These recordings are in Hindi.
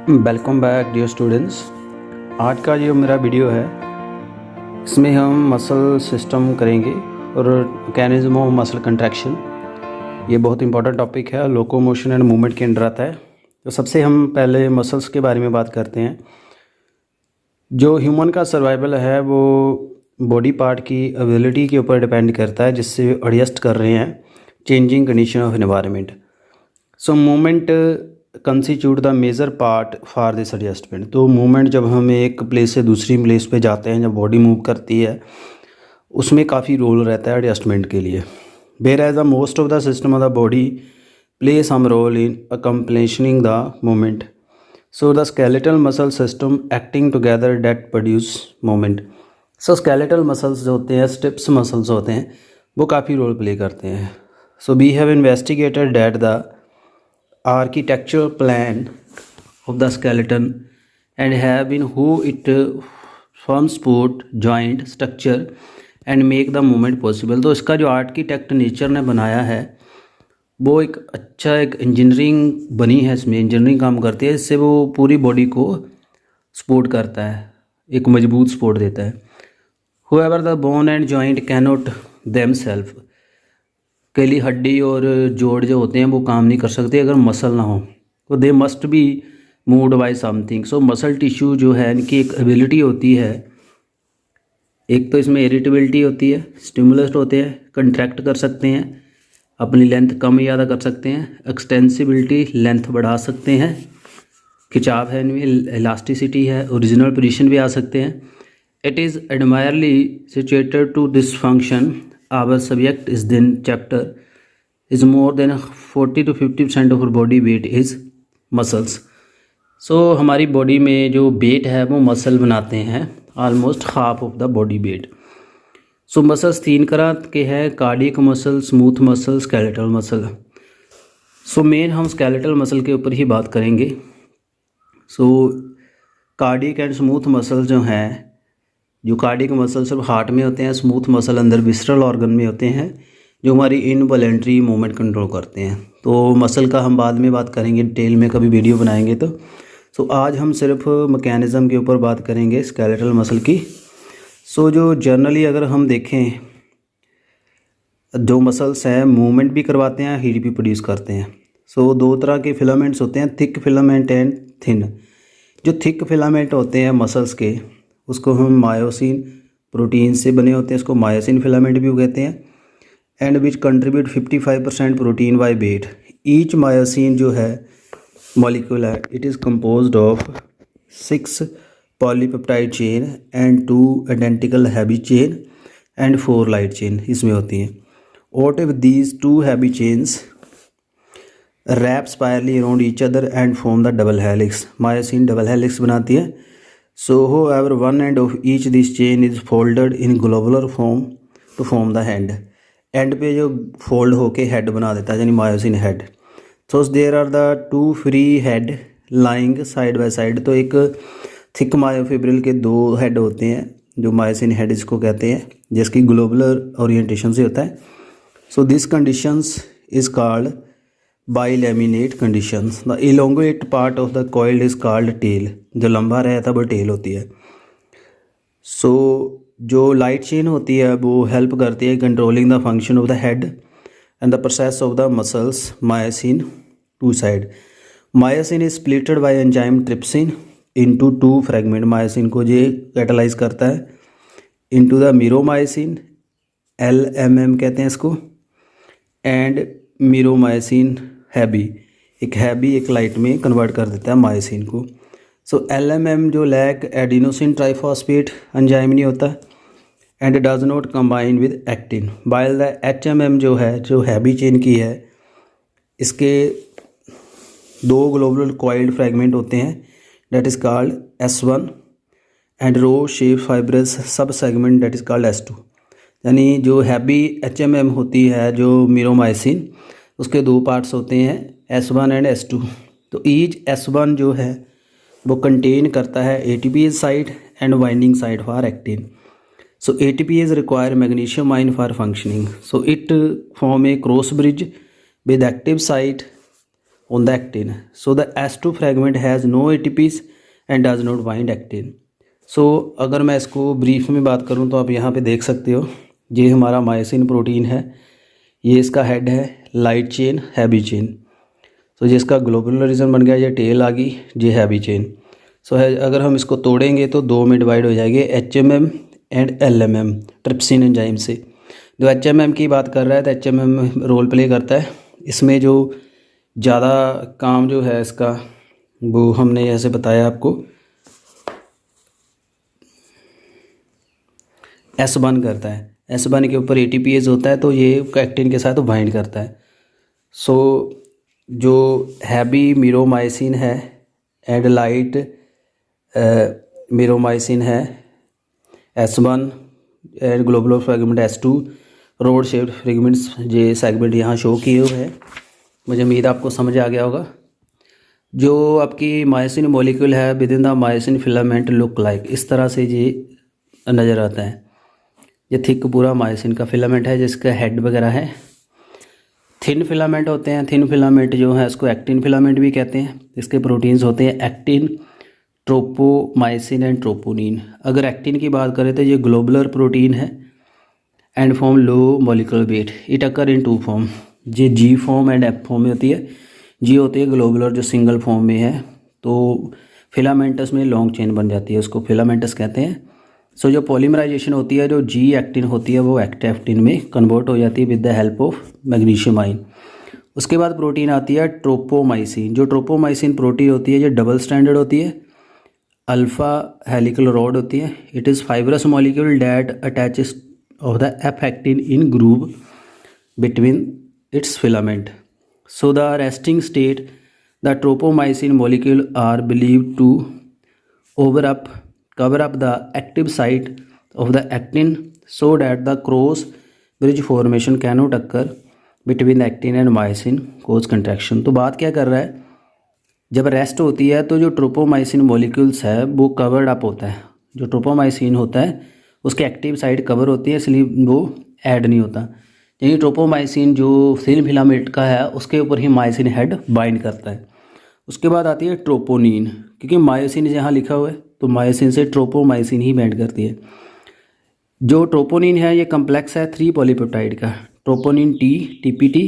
Welcome back dear students. आज का जो मेरा वीडियो है इसमें हम मसल सिस्टम करेंगे और मैकेनिज्म ऑफ मसल कंट्रैक्शन। ये बहुत इंपॉर्टेंट टॉपिक है, लोकोमोशन एंड मूवमेंट के अंडर आता है। तो सबसे हम पहले मसल्स के बारे में बात करते हैं। जो ह्यूमन का सर्वाइवल है वो बॉडी पार्ट की अवेलेबिलिटी के ऊपर डिपेंड करता है, जिससे एडजस्ट कर रहे हैं changing condition of environment. So movement constitute the major part for this adjustment. तो मूवमेंट जब हम एक प्लेस से दूसरी प्लेस पे जाते हैं, जब बॉडी मूव करती है, उसमें काफ़ी रोल रहता है एडजस्टमेंट के लिए। Whereas the most of the system of the body play some role in accomplishing the movement. So the skeletal muscle system acting together that produce movement. So skeletal muscles जो होते हैं, स्टिप्स मसल्स होते हैं, वो काफ़ी रोल प्ले करते हैं। So we have investigated that the architectural plan of the skeleton and have been who it forms support joint structure and make the movement possible। तो इसका जो आर्किटेक्ट नेचर ने बनाया है वो एक अच्छा एक इंजीनियरिंग बनी है, इसमें इंजीनियरिंग काम करती है, इससे वो पूरी बॉडी को सपोर्ट करता है, एक मजबूत सपोर्ट देता है। whoever the bone and joint cannot themselves, के लिए हड्डी और जोड़ जो होते हैं वो काम नहीं कर सकते अगर मसल ना हो, तो they must be moved by something. So muscle tissue जो है इनकी एक एबिलिटी होती है, एक तो इसमें इरिटेबिलिटी होती है, स्टिमुलस होते हैं, कंट्रैक्ट कर सकते हैं, अपनी लेंथ कम ज़्यादा कर सकते हैं, एक्सटेंसिबिलिटी लेंथ बढ़ा सकते हैं, खिंचाव है इनमें, इलास्टिसिटी है, ओरिजिनल पोजीशन भी आ सकते हैं। It is admirably situated to this function. Our subject is then chapter is more than 40 to 50% of our body weight is muscles। So हमारी बॉडी में जो वेट है वो मसल बनाते हैं, almost half of the body weight. So muscles तीन तरह के हैं, cardiac muscle, smooth muscle, skeletal muscle. So main हम स्केलेटल मसल के ऊपर ही बात करेंगे। सो कार्डियक एंड स्मूथ मसल जो हैं, जो कार्डियक मसल सिर्फ हार्ट में होते हैं, स्मूथ मसल अंदर विसरल ऑर्गन में होते हैं, जो हमारी इनवॉलेंट्री मूवमेंट कंट्रोल करते हैं। तो मसल का हम बाद में बात करेंगे, डिटेल में कभी वीडियो बनाएंगे तो। सो आज हम सिर्फ मैकेनिज़्म के ऊपर बात करेंगे स्केलेटल मसल की। सो जो जनरली अगर हम देखें, जो मसल्स हैं मूवमेंट भी करवाते हैं, हीट भी प्रोड्यूस करते हैं। सो दो तरह के फिलामेंट्स होते हैं, थिक फिलामेंट एंड थिन। जो थिक फिलामेंट होते हैं मसल्स के, उसको हम मायोसिन प्रोटीन से बने होते हैं, इसको मायोसिन फिलामेंट भी कहते हैं। And which contribute 55% protein by weight. Each myosin जो है मॉलिक्यूल है, it is composed of 6 polypeptide chain and 2 identical heavy chain and 4 light chain इसमें होती हैं। Out of these 2 heavy chains wrap spirally around each other and form the double helix. Myosin double helix बनाती है। So however one end of each this chain is folded in globular form to form the hand। End पे जो फोल्ड होके हेड बना देता है, यानी myosin head. So there are the 2 free head lying side by side. तो एक थिक मायोफिब्रिल के 2 हेड होते हैं, जो मायोसिन हेड इसको कहते हैं, जिसकी ग्लोबुलर ओरिएंटेशन से होता है। So this conditions is called bilaminate conditions. The elongate part of the coiled is called tail. जो लंबा रहता है वो टेल होती है। सो जो लाइट चेन होती है वो हेल्प करती है controlling the function of the head and the process of the muscles myosin to side. Myosin is splitted by enzyme trypsin into 2 fragment. Myosin को ये कैटालाइज करता है इनटू द मीरोमायोसिन, LMM कहते हैं इसको, एंड मीरोमायोसिन हैवी, एक हैवी एक लाइट में कन्वर्ट कर देता है मायोसिन को। सो LMM जो लैक एडिनोसिन ट्राइफॉस्फेट एंजाइम नहीं होता and does not combine with actin. While the HMM जो है, जो हैवी चेन की है, इसके 2 ग्लोबुलर कॉइल्ड फ्रेगमेंट होते हैं, that is called S1 and rod shape fibrous sub segment that is called S2। यानी जो हैवी HMM होती है, जो मीरोमायोसिन, उसके 2 पार्ट्स होते हैं, S1 एंड S2। तो ईच S1 जो है वो कंटेन करता है ATPase side and binding side for actin. So ATPase require magnesium ion for functioning. So it form A cross bridge with active site on the actin. So the S2 fragment has no ATPs and does not bind actin. So अगर मैं इसको ब्रीफ में बात करूँ तो आप यहाँ पे देख सकते हो, ये हमारा मायोसिन प्रोटीन है, ये इसका हेड है, लाइट चेन, हैवी चेन। सो जिसका ग्लोबुलर रीजन बन गया, ये टेल आ गई, ये हैवी चेन। सो अगर हम इसको तोड़ेंगे तो दो में डिवाइड हो जाएंगे, HMM and LMM trypsin enzyme से। जो HMM की बात कर रहा है तो HMM रोल प्ले करता है इसमें। जो ज़्यादा काम जो है इसका वो हमने ऐसे बताया आपको, S1 करता है, S1 के ऊपर ATPase होता है तो ये एक्टिन के साथ बाइंड करता है। सो जो हैवी मीरोमाइसिन है एंड लाइट मीरोमाइसिन है, S1 and globular fragment S2, road shaped fragments, ये सेगमेंट यहाँ शो किए हुए हैं। मुझे उम्मीद आपको समझ आ गया होगा। जो आपकी मायोसिन मॉलिक्यूल है with in the myosin filament look like, इस तरह से ये नज़र आता है। ये थिक पूरा मायोसिन का फिलामेंट है जिसका हेड वगैरह है। थिन फिलामेंट होते हैं, थिन फिलामेंट जो है इसको एक्टिन फिलामेंट भी कहते हैं। इसके प्रोटीन्स होते हैं एक्टिन, ट्रोपोमाइसिन एंड ट्रोपोनिन। अगर एक्टिन की बात करें तो ये ग्लोबुलर प्रोटीन है and form low molecular weight. It occur in two form, ये G form and F form में होती है। G होती है ग्लोबुलर जो सिंगल फॉर्म में है, तो फिलामेंटस में लॉन्ग चेन बन जाती है, उसको फिलामेंटस कहते हैं। सो जो पॉलीमराइजेशन होती है, जो G एक्टिन होती है वो एक्टिन में कन्वर्ट हो जाती है with the help of magnesium ion. उसके बाद प्रोटीन आती है ट्रोपोमाइसिन। जो ट्रोपोमाइसिन प्रोटीन होती है ये डबल स्टैंडर्ड होती है, अल्फा हेलिकल रॉड होती है। It is fibrous molecule that attaches of the F actin in groove between its filament. So the resting state, the tropomyosin molecule are believed to cover up the active site of the actin so that the cross bridge formation cannot occur between the actin and myosin cause contraction. तो बात क्या कर रहा है, जब रेस्ट होती है तो जो ट्रोपोमाइसिन मॉलिक्यूल्स है वो कवर्ड अप होता है। जो ट्रोपोमाइसिन होता है उसके एक्टिव साइट कवर होती है, इसलिए वो ऐड नहीं होता। यानी ट्रोपोमाइसिन जो थिन फिलामेंट का है उसके ऊपर ही मायोसिन हेड बाइंड करता है। उसके बाद आती है ट्रोपोनिन, क्योंकि मायोसिन यहाँ लिखा हुआ है तो मायोसिन से ट्रोपोमाइसिन ही बाइंड करती है। जो ट्रोपोनिन है ये कम्प्लेक्स है 3 पॉलीपेप्टाइड का। Troponin T TPT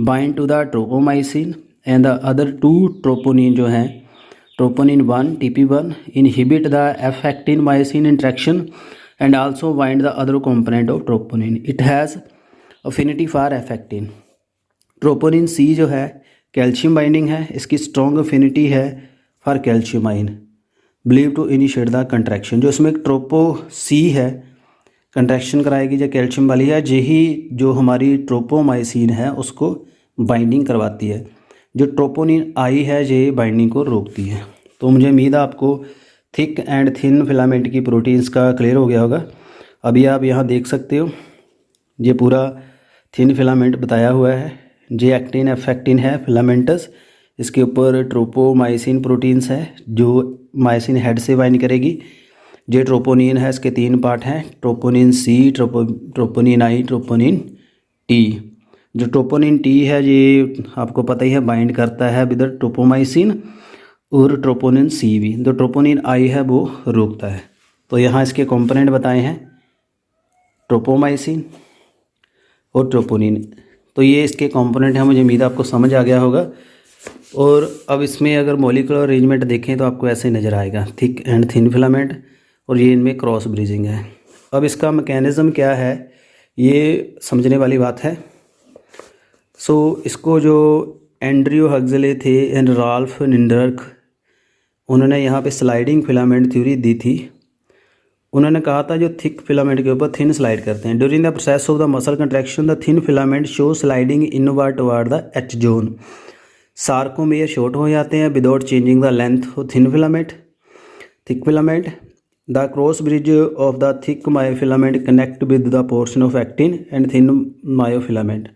bind to the tropomyosin and the other 2 troponin जो हैं troponin 1 TP1 inhibit the F actin myosin interaction and also bind the other component of troponin. It has affinity for F actin. Troponin C जो है कैल्शियम बाइंडिंग है, इसकी स्ट्रॉन्ग अफिनिटी है for calcium ion, believe to initiate the contraction. जो इसमें ट्रोपो C है कंट्रैक्शन कराएगी जो कैल्शियम वाली है, यही जो हमारी ट्रोपोमाइसिन है उसको बाइंडिंग करवाती है। जो ट्रोपोनिन I है ये बाइंडिंग को रोकती है। तो मुझे उम्मीद है आपको थिक एंड थिन फिलामेंट की प्रोटीन्स का क्लियर हो गया होगा। अभी आप यहाँ देख सकते हो ये पूरा थिन फिलामेंट बताया हुआ है। जे एक्टिन F एक्टिन है फिलामेंटस, इसके ऊपर ट्रोपोमाइसिन प्रोटीन्स है जो माइसिन हेड से बाइंड करेगी। जे ट्रोपोनिन है, इसके 3 पार्ट हैं, troponin C, troponin I, troponin T। जो ट्रोपोनिन T है ये आपको पता ही है बाइंड करता है विद ट्रोपोमाइसिन, और ट्रोपोनिन C भी। जो ट्रोपोनिन I है वो रोकता है। तो यहाँ इसके कंपोनेंट बताए हैं ट्रोपोमाइसिन और ट्रोपोनिन। तो ये इसके कंपोनेंट हैं, मुझे उम्मीद आपको समझ आ गया होगा। और अब इसमें अगर मॉलिक्यूलर अरेंजमेंट देखें तो आपको ऐसे नज़र आएगा, थिक एंड थिन फिलामेंट, और ये इनमें क्रॉस ब्रीजिंग है। अब इसका मैकेनिज़्म क्या है ये समझने वाली बात है। सो इसको जो एंड्रयू हक्सले थे एंड राल्फ निंडर्क, उन्होंने यहाँ पे स्लाइडिंग फिलामेंट थ्योरी दी थी। उन्होंने कहा था जो थिक फिलामेंट के ऊपर थिन स्लाइड करते हैं। During the process of the muscle contraction the thin filament show sliding inward toward the H zone. Sarcomere short हो जाते हैं without changing the length of thin filament. Thick filament the cross bridge of the thick myofilament connect with the portion of actin and thin myofilament.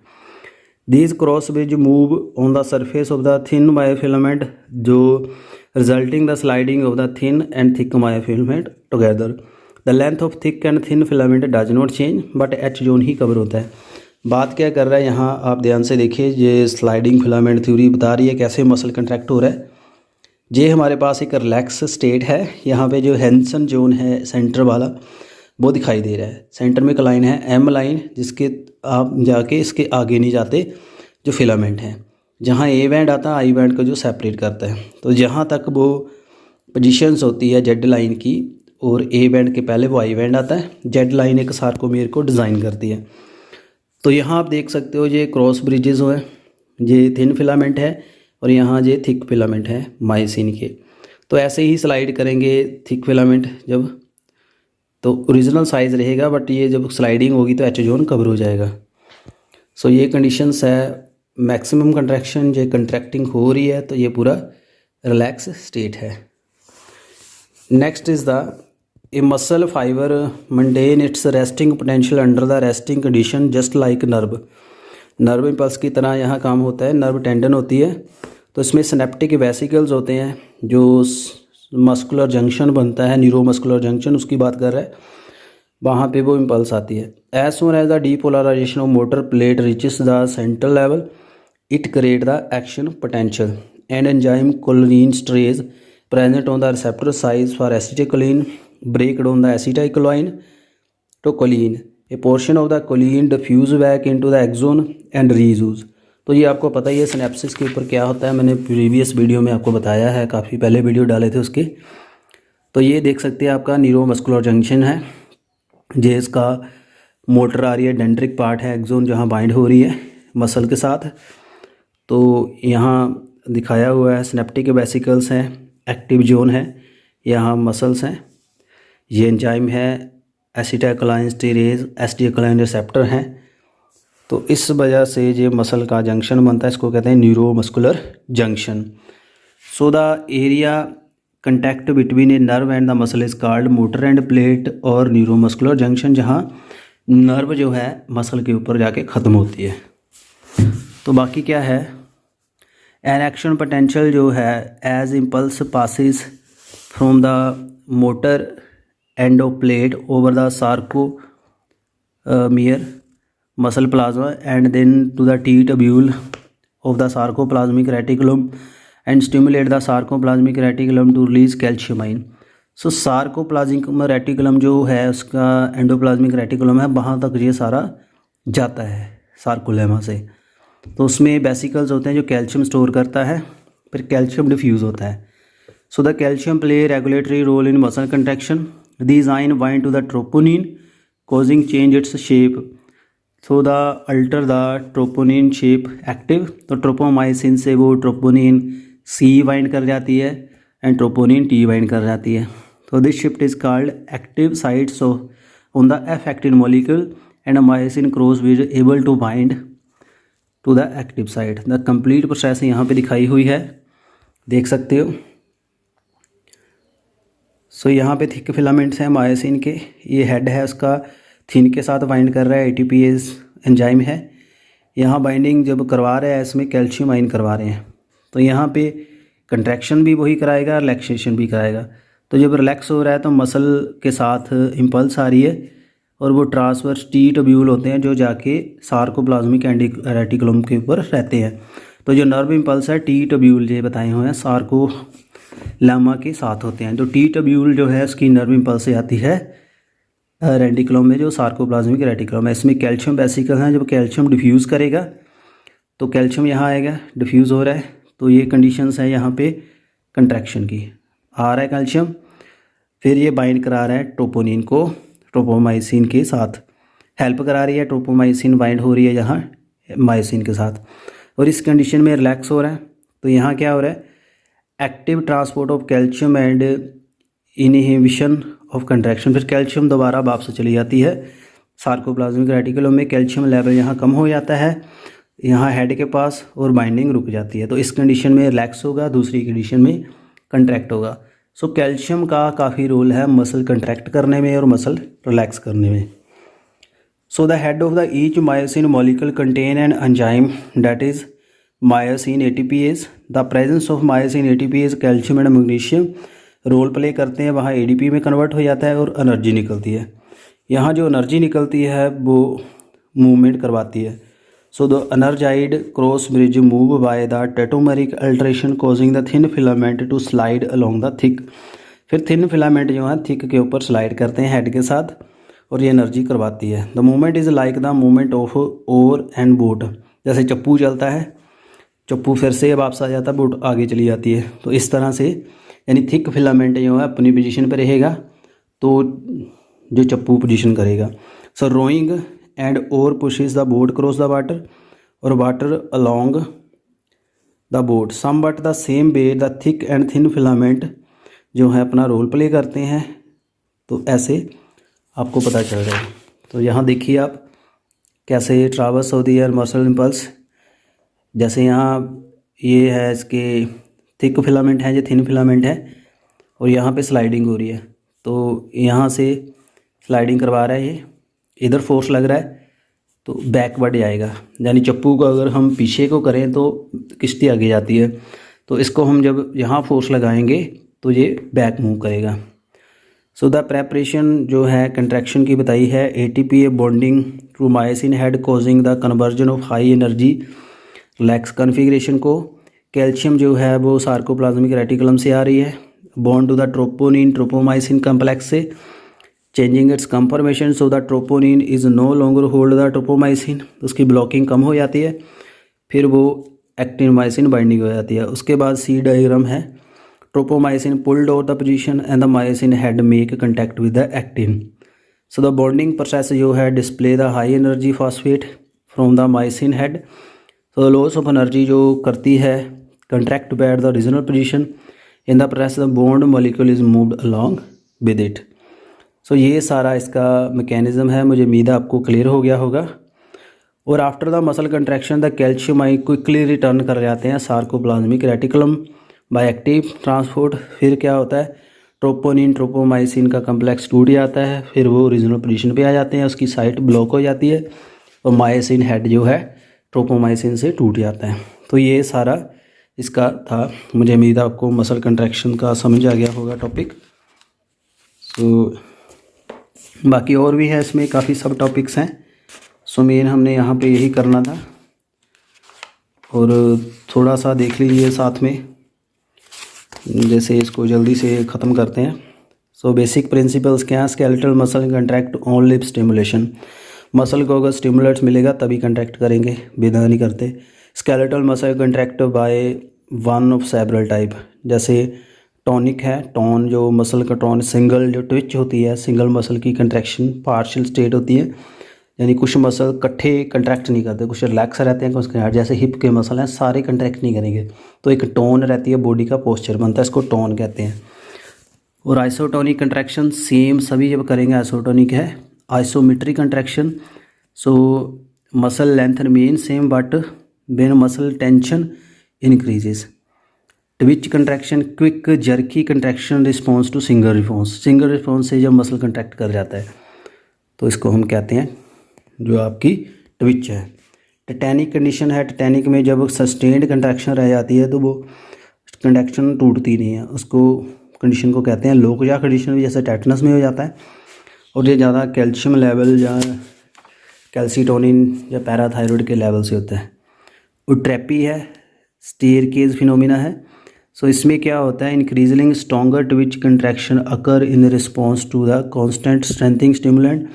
These cross bridge move on the surface of the thin myofilament, जो resulting the sliding of the thin and thick myofilament together. The length of thick and thin filament does not change, but H zone he cover होता है। बात क्या कर रहा है यहाँ आप ध्यान से देखिए, ये स्लाइडिंग फिलामेंट थ्योरी बता रही है कैसे मसल कंट्रैक्ट हो रहा है। ये हमारे पास एक रिलैक्स स्टेट है, यहाँ पे जो हेंसन जोन है सेंटर वाला वो दिखाई दे रहा है। सेंटर में एक लाइन है एम लाइन, जिसके आप जाके इसके आगे नहीं जाते जो फिलामेंट है, जहाँ ए बैंड आता है आई बैंड को जो सेपरेट करता है। तो जहाँ तक वो पोजीशंस होती है जेड लाइन की और ए बैंड के पहले वो आई बैंड आता है, जेड लाइन एक सार्कोमेयर को डिज़ाइन करती है। तो यहाँ आप देख सकते हो ये क्रॉस ब्रिजेस हो है, ये थिन फिलामेंट है और यहाँ ये थिक फिलामेंट है मायोसिन के। तो ऐसे ही स्लाइड करेंगे थिक फिलामेंट जब, तो ओरिजिनल साइज़ रहेगा, बट ये जब स्लाइडिंग होगी तो एच जोन कवर हो जाएगा। सो ये कंडीशंस है, मैक्सिमम कंट्रैक्शन ये कंट्रैक्टिंग हो रही है तो ये पूरा रिलैक्स स्टेट है। Next is the A muscle fibre maintain its resting potential under the resting condition just like nerve impulse की तरह यहाँ काम होता है। नर्व टेंडन होती है तो इसमें सिनेप्टिक वेसिकल्स होते हैं, जो मस्कुलर जंक्शन बनता है, न्यूरोमस्कुलर जंक्शन उसकी बात कर रहा है, वहाँ पे वो इम्पल्स आती है। As soon as the depolarization of motor plate reaches the central level it create the action potential and enzyme choline स्ट्रेज present on the receptor sites for acetylcholine break down the acetylcholine to choline. A portion of the choline diffuse back into the axon and reuse. तो ये आपको पता ही है सिनेप्सिस के ऊपर क्या होता है, मैंने प्रीवियस वीडियो में आपको बताया है, काफ़ी पहले वीडियो डाले थे उसके। तो ये देख सकते हैं आपका न्यूरोमस्कुलर जंक्शन है, ये इसका मोटर आ रही है, डेंड्रिक पार्ट है, एक्सोन जहाँ बाइंड हो रही है मसल के साथ। तो यहाँ दिखाया हुआ है सिनेप्टिक वेसिकल्स हैं, एक्टिव जोन है, यहाँ मसल्स हैं, ये एंजाइम है, एसिटाइलकोलाइनस्टीरेज एसिटाइलकोलाइन रिसेप्टर हैं। तो इस वजह से ये मसल का जंक्शन बनता है, इसको कहते हैं neuromuscular junction. So the area contact between a nerve and the muscle is called motor end plate और न्यूरोमस्कुलर जंक्शन, जहाँ नर्व जो है मसल के ऊपर जाके ख़त्म होती है। तो बाकी क्या है, एन एक्शन पोटेंशियल जो है as impulse passes from the motor end of plate over the sarcomere muscle plasma and then to the T tubule of the sarcoplasmic reticulum and stimulate the sarcoplasmic reticulum to release calcium ion. So sarcoplasmic reticulum जो है उसका एंडोप्लाज्मिक रेटिकुलम है, वहाँ तक ये सारा जाता है सार्कोलेमा से। तो उसमें वेसिकल्स होते हैं जो कैल्शियम स्टोर करता है, फिर कैल्शियम डिफ्यूज़ होता है। So the calcium play regulatory role in muscle contraction. These ion bind to the troponin causing change its shape. So the alter the troponin shape active, तो ट्रोपोमाइसिन से वो ट्रोपोनिन सी बाइंड कर जाती है एंड ट्रोपोनिन टी बाइंड कर जाती है। तो this shift is called active sites on the affected molecule and myosin cross विज able to bind to the active side. The complete process यहाँ पे दिखाई हुई है, देख सकते हो। सो यहाँ पे थिक फिलामेंट्स हैं मायोसिन के, ये हेड है उसका थिन के साथ बाइंड कर रहा है, एटीपीएस एंजाइम है। यहाँ बाइंडिंग जब करवा रहे हैं इसमें कैल्शियम आयन करवा रहे हैं, तो यहाँ पे कंट्रैक्शन भी वही कराएगा, रिलैक्सेशन भी कराएगा। तो जब रिलैक्स हो रहा है तो मसल के साथ इम्पल्स आ रही है और वो ट्रांसवर्स टी ट्यूब्यूल होते हैं जो जाके सार्कोप्लाज्मिक रेटिकुलम के ऊपर रहते हैं। तो जो नर्व इम्पल्स है टी ट्यूब्यूल ये बताए हुए हैं सार्कोलेमा के साथ होते हैं। तो टी ट्यूब्यूल जो है उसकी नर्व इम्पल्स से आती है रेटिकुलम में, जो सार्कोप्लाज्मिक रेटिकुलम है। इसमें कैल्शियम वेसिकल हैं, जब कैल्शियम डिफ्यूज़ करेगा तो कैल्शियम यहाँ आएगा, डिफ्यूज़ हो रहा है, तो ये कंडीशंस है यहाँ पे कंट्रैक्शन की। आ रहा है कैल्शियम, फिर ये बाइंड करा रहा है ट्रोपोनिन को ट्रोपोमाइसिन के साथ, हेल्प करा रही है, ट्रोपोमाइसिन बाइंड हो रही है यहाँ मायोसिन के साथ, और इस कंडीशन में रिलैक्स हो रहा है। तो यहाँ क्या हो रहा है, active transport of calcium and inhibition of contraction. फिर कैल्शियम दोबारा वापस चली जाती है सार्कोप्लाज्मिक रेटिकुलम में, कैल्शियम लेवल यहाँ कम हो जाता है यहाँ हेड के पास और बाइंडिंग रुक जाती है। तो इस कंडीशन में रिलैक्स होगा, दूसरी कंडीशन में कंट्रैक्ट होगा। सो कैल्शियम का काफ़ी रोल है मसल कंट्रैक्ट करने में और मसल रिलैक्स करने में। So the head of the each myosin molecule contain an enzyme that is myosin ATPase. The presence of myosin ATPase calcium and magnesium role play करते हैं, वहाँ एडीपी में कन्वर्ट हो जाता है और एनर्जी निकलती है। यहाँ जो एनर्जी निकलती है वो मूवमेंट करवाती है। So the energized cross bridge move by the tautomeric alteration causing the thin filament to slide along the thick. फिर थिन फिलामेंट जो है थिक के ऊपर स्लाइड करते हैं हेड के साथ और ये एनर्जी करवाती है। The movement is like the movement of oar and boat. जैसे चप्पू चलता है, चप्पू फिर से वापस आ जाता है, बोट आगे चली जाती है। तो इस तरह से यानी थिक फिलामेंट जो है अपनी पोजीशन पे रहेगा तो जो चप्पू पोजीशन करेगा। So rowing and oar pushes the boat cross the water और water along the boat some but the same way the thick and thin filament जो है अपना रोल प्ले करते हैं। तो ऐसे आपको पता चल रहा है। तो यहाँ देखिए आप कैसे ट्रावर्स होती है मसल इम्पल्स। जैसे यहाँ ये है इसके थिक फिलामेंट है, ये थिन फिलामेंट है और यहाँ पे स्लाइडिंग हो रही है। तो यहाँ से स्लाइडिंग करवा रहा है, ये इधर फोर्स लग रहा है तो बैकवर्ड जाएगा। यानी चप्पू को अगर हम पीछे को करें तो किश्ती आगे जाती है, तो इसको हम जब यहाँ फोर्स लगाएंगे तो ये बैक मूव करेगा। सो द प्रेपरेशन जो है कंट्रैक्शन की बताई है। ATPA bonding to myosin head causing the conversion of high energy lax configuration को। कैल्शियम जो है वो सार्कोप्लाज्मिक रेटिकुलम से आ रही है, bond to the troponin tropomyosin complex से, changing its conformation so the troponin is no longer hold the tropomyosin. उसकी ब्लॉकिंग कम हो जाती है, फिर वो एक्टिनमाइसिन बाइंडिंग हो जाती है। उसके बाद C डायग्राम है। Tropomyosin pulled out the position and the myosin head make contact with the actin. So the bonding process जो है display the high energy phosphate from the myosin head. So loss of energy जो करती है contract but the original position in the press the bond molecule is moved along with it. So ये सारा इसका मैकेनिज्म है। मुझे उम्मीद है आपको क्लियर हो गया होगा। और after the muscle contraction the calcium I quickly return कर जाते हैं sarcoplasmic reticulum by active transport. फिर क्या होता है, ट्रोपोनिन ट्रोपोमाइसिन का कम्प्लेक्स टूट जाता है, फिर वो ओरिजिनल पोजीशन पे आ जाते हैं, उसकी साइट ब्लॉक हो जाती है और मायोसिन हेड जो है ट्रोपोमाइसिन से टूट जाता है। तो ये सारा इसका था। मुझे उम्मीद है आपको मसल कंट्रैक्शन का समझ आ गया होगा टॉपिक। सो बाकी और भी है इसमें काफ़ी सब टॉपिक्स हैं। सो मेन हमने यहाँ पे यही करना था और थोड़ा सा देख लीजिए साथ में, जैसे इसको जल्दी से ख़त्म करते हैं। सो बेसिक प्रिंसिपल्स क्या हैं। Skeletal muscle contract on lip stimulation. Muscle को अगर स्टिमुलेट्स मिलेगा तभी कंट्रैक्ट करेंगे, बिना नहीं करते। Skeletal muscle contract by one of several type. जैसे टॉनिक है, टोन जो मसल का टोन, सिंगल जो ट्विच होती है, सिंगल मसल की कंट्रैक्शन पार्शियल स्टेट होती है, यानी कुछ मसल इकट्ठे कंट्रैक्ट नहीं करते, कुछ रिलैक्स रहते हैं, कुछ जैसे हिप के मसल हैं सारे कंट्रैक्ट नहीं करेंगे, तो एक टोन रहती है, बॉडी का पोस्चर बनता है, इसको टोन कहते हैं। और आइसोटोनिक कंट्रैक्शन सेम सभी जब करेंगे आइसोटोनिक है। Isometric contraction, so muscle length remain same but when muscle tension increases. Twitch contraction quick jerky contraction response to single response. Single response से जब मसल कंट्रैक्ट कर जाता है तो इसको हम कहते हैं जो आपकी ट्विच है। टेटैनिक कंडीशन है, टेटैनिक में जब सस्टेन्ड कंट्रैक्शन रह जाती है तो वो कंट्रैक्शन टूटती नहीं है, उसको कंडीशन को कहते हैं लोकजा कंडीशन, जैसे टेटनस में हो जाता है। और ये ज़्यादा कैल्शियम लेवल या कैल्सीटोनिन या पैराथायरॉयड के लेवल से होता है। उट्रेपी है, स्टेयरकेज फिनोमिना है। सो इसमें क्या होता है, increasing stronger twitch contraction occur in response to the constant strengthening stimulant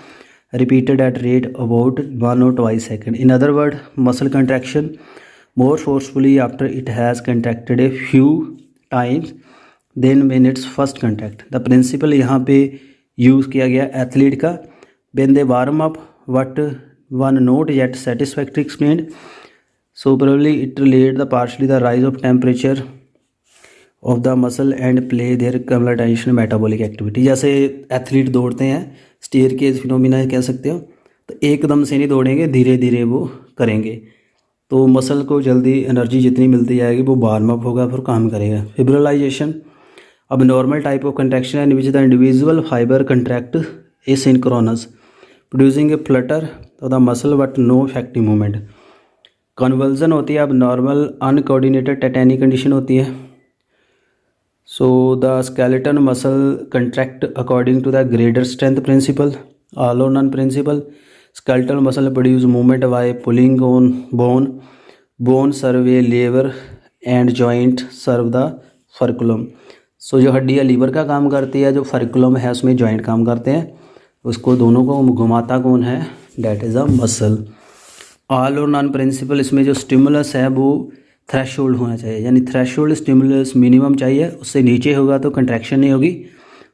repeated at rate about 1 or 2 seconds. In other words, muscle contraction more forcefully after it has contracted a few times than when its first contact. The principle यहाँ पे यूज़ किया गया एथलीट का, when they warm up what one not yet satisfactorily explained. So probably it relate the partially the rise of temperature of the muscle and play their cumulation metabolic activity. जैसे एथलीट दौड़ते हैं, स्टेयरकेज फिनोमिना कह सकते हो, तो एकदम से नहीं दौड़ेंगे, धीरे धीरे वो करेंगे, तो मसल को जल्दी एनर्जी जितनी मिलती जाएगी वो वार्म अप होगा, फिर काम करेगा। Fibrillization abnormal type of contraction in which the individual fibre contract asynchronous producing a flutter of the muscle but no effective movement. Conversion होती है अब नॉर्मल अनकोऑर्डिनेटेड टेटैनिक कंडीशन होती है। So the skeleton muscle contract according to the greater strength principle, all or none principle. Skeletal muscle produce movement by pulling on bone serve a lever and joint serve the fulcrum. So जो हड्डी है लीवर का काम करती है, जो फर्कुलम है उसमें जॉइंट काम करते हैं। उसको दोनों को घुमाता कौन है, that is a muscle. All और नॉन प्रिंसिपल, इसमें जो स्टिमुलस है वो थ्रेशोल्ड होना चाहिए, यानी थ्रेशोल्ड स्टिमुलस मिनिमम चाहिए, उससे नीचे होगा तो कंट्रैक्शन नहीं होगी,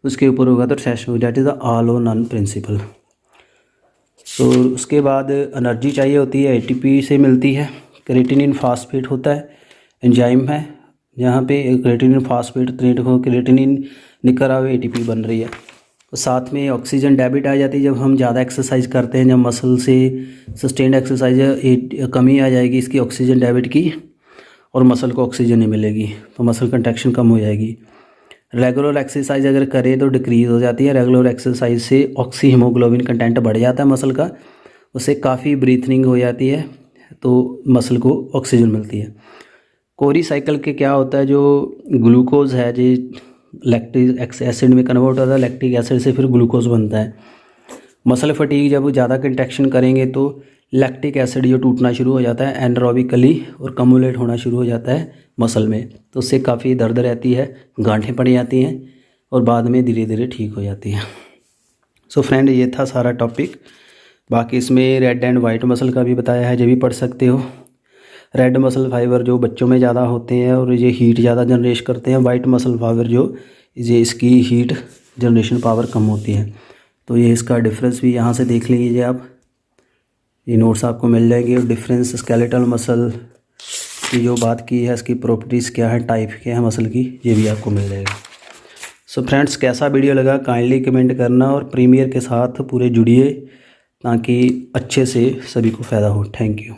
उसके ऊपर होगा तो threshold, that is the all और नॉन प्रिंसिपल। तो उसके बाद एनर्जी चाहिए होती है, एटीपी से मिलती है। क्रेटिनिन फास्फेट होता है, एंजाइम है जहाँ पे क्रेटिनिन फास्फेट क्रेटिनिन निकल हुआ एटीपी बन रही है। तो साथ में ऑक्सीजन डेबिट आ जाती है जब हम ज़्यादा एक्सरसाइज करते हैं, जब मसल से सस्टेन्ड एक्सरसाइज कमी आ जाएगी इसकी ऑक्सीजन डेबिट की, और मसल को ऑक्सीजन नहीं मिलेगी तो मसल कंट्रैक्शन कम हो जाएगी। रेगुलर एक्सरसाइज अगर करें तो डिक्रीज़ हो जाती है। रेगुलर एक्सरसाइज से ऑक्सी हीमोग्लोबिन कंटेंट बढ़ जाता है मसल का, उससे काफ़ी ब्रीथिंग हो जाती है तो मसल को ऑक्सीजन मिलती है। कोरी साइकिल के क्या होता है, जो ग्लूकोज है जो लैक्टिक एसिड में कन्वर्ट होता है, लैक्टिक एसिड से फिर ग्लूकोज बनता है। मसल फटीग जब ज़्यादा कंट्रैक्शन करेंगे तो लैक्टिक एसिड जो टूटना शुरू हो जाता है एनरोबिकली और कम्युलेट होना शुरू हो जाता है मसल में, तो उससे काफ़ी दर्द रहती है, गांठें पड़ जाती हैं और बाद में धीरे धीरे ठीक हो जाती हैं। सो फ्रेंड, ये था सारा टॉपिक। बाकी इसमें रेड एंड वाइट मसल का भी बताया है, जो भी पढ़ सकते हो। रेड मसल फाइबर जो बच्चों में ज़्यादा होते हैं और ये हीट ज़्यादा जनरेट करते हैं, वाइट मसल फाइबर जो ये इसकी हीट जनरेशन पावर कम होती है। तो ये इसका डिफरेंस भी यहाँ से देख लीजिए आप, ये नोट्स आपको मिल जाएंगे। और डिफरेंस स्केलेटल मसल की जो बात की है, इसकी प्रॉपर्टीज़ क्या है, टाइप क्या है मसल की, ये भी आपको मिल जाएगा। सो फ्रेंड्स, कैसा वीडियो लगा काइंडली कमेंट करना और प्रीमियर के साथ पूरे जुड़िए ताकि अच्छे से सभी को फ़ायदा हो। Thank you.